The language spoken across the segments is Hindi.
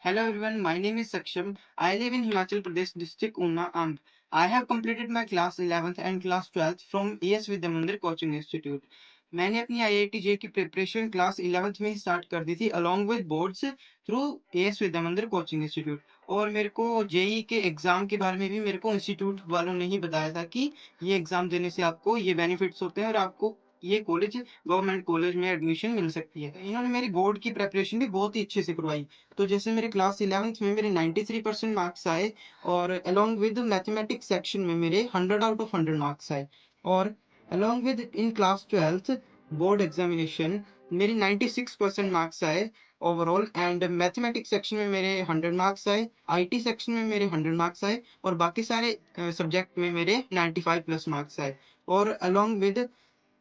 Hello everyone, my name is Saksham. I live in Himachal Pradesh district Una Amb. I have completed my class 11th and class 12th from AS Vidyamandir Coaching Institute. मैंने अपनी IIT जे की प्रिपरेशन क्लास 11th में ही स्टार्ट कर दी थी along with boards through AS Vidyamandir coaching institute. और मेरे को जेई के एग्जाम के बारे में भी मेरे को इंस्टीट्यूट वालों ने ही बताया था कि ये एग्जाम देने से आपको ये बेनिफिट्स होते हैं और आपको ये कॉलेज गवर्नमेंट कॉलेज में एडमिशन मिल सकती है। इन्होंने मेरी बोर्ड की प्रिपरेशन भी बहुत ही अच्छे से करवाई। तो जैसे मेरे क्लास 11th में मेरे 93% मार्क्स आए और अलोंग विद मैथमेटिक्स सेक्शन में मेरे 100 आउट ऑफ 100 मार्क्स आए। और along with in class 12th board examination मेरी 96% मार्क्स आए ओवरऑल। एंड मैथमेटिक्स सेक्शन में मेरे 100 मार्क्स आए, आईटी सेक्शन में मेरे 100 मार्क्स आए और बाकी सारे सब्जेक्ट में मेरे 95 प्लस मार्क्स आए। और अलोंग विद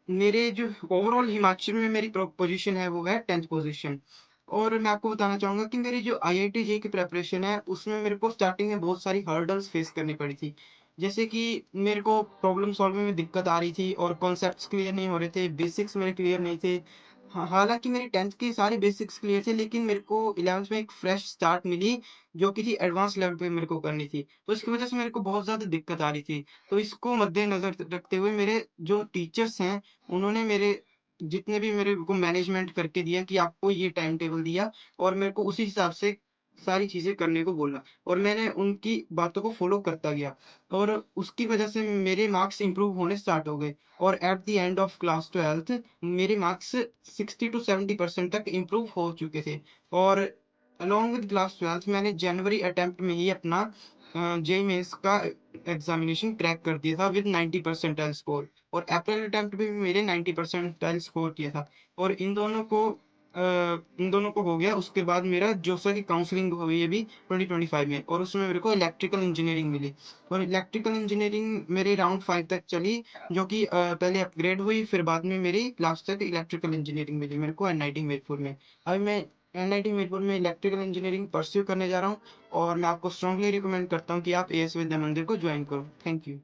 मेरे जो ओवरऑल हिमाचल में मेरी पोजीशन है वो है 10th पोजीशन। और मैं आपको बताना चाहूंगा कि मेरी जो आईआईटी जे की प्रिपरेशन है उसमें मेरे को स्टार्टिंग में बहुत सारी हर्डल्स फेस करनी पड़ी थी। जैसे कि मेरे को प्रॉब्लम सॉल्विंग में दिक्कत आ रही थी और कॉन्सेप्ट्स क्लियर नहीं हो रहे थे, बेसिक्स मेरे क्लियर नहीं थे। हालांकि मेरी 10th के सारे बेसिक्स क्लियर थे लेकिन मेरे को 11th में एक फ्रेश स्टार्ट मिली जो कि थी एडवांस लेवल पे मेरे को करनी थी। तो इसकी वजह से मेरे को बहुत ज़्यादा दिक्कत आ रही थी। तो इसको मद्देनजर रखते हुए मेरे जो टीचर्स हैं उन्होंने मेरे जितने भी मेरे को मैनेजमेंट करके दिया कि आपको ये टाइम टेबल दिया और मेरे को उसी हिसाब से सारी चीजें करने को बोला और मैंने उनकी बातों को फॉलो करता गया। और उसकी वजह से मेरे मार्क्स इंप्रूव होने स्टार्ट हो गए। और at the end of class 12th मेरे मार्क्स 60 to 70% तक इंप्रूव हो चुके थे। और अलॉन्ग विद क्लास 12th मैंने जनवरी अटेम्प्ट में ही अपना जे मेंस का एग्जामिनेशन क्रैक कर दिया था विद 90 परसेंटाइल स्कोर। और अप्रैल अटेम्प्ट में भी मेरे 90 परसेंटाइल स्कोर किया था। और इन दोनों को हो गया। उसके बाद मेरा जोसा की काउंसलिंग हुई है अभी 2025 में और उसमें मेरे को इलेक्ट्रिकल इंजीनियरिंग मिली। और इलेक्ट्रिकल इंजीनियरिंग मेरे राउंड 5 तक चली जो कि पहले अपग्रेड हुई फिर बाद में मेरी लास्ट तक इलेक्ट्रिकल इंजीनियरिंग मिली मेरे को एनआईटी मीरपुर में। अभी मैं एनआईटी मीरपुर में इलेक्ट्रिकल इंजीनियरिंग परस्यू करने जा रहा हूँ और मैं आपको स्ट्रांगली रिकमेंड करता हूँ कि आप एएस विद्या मंदिर को ज्वाइन करो। Thank you.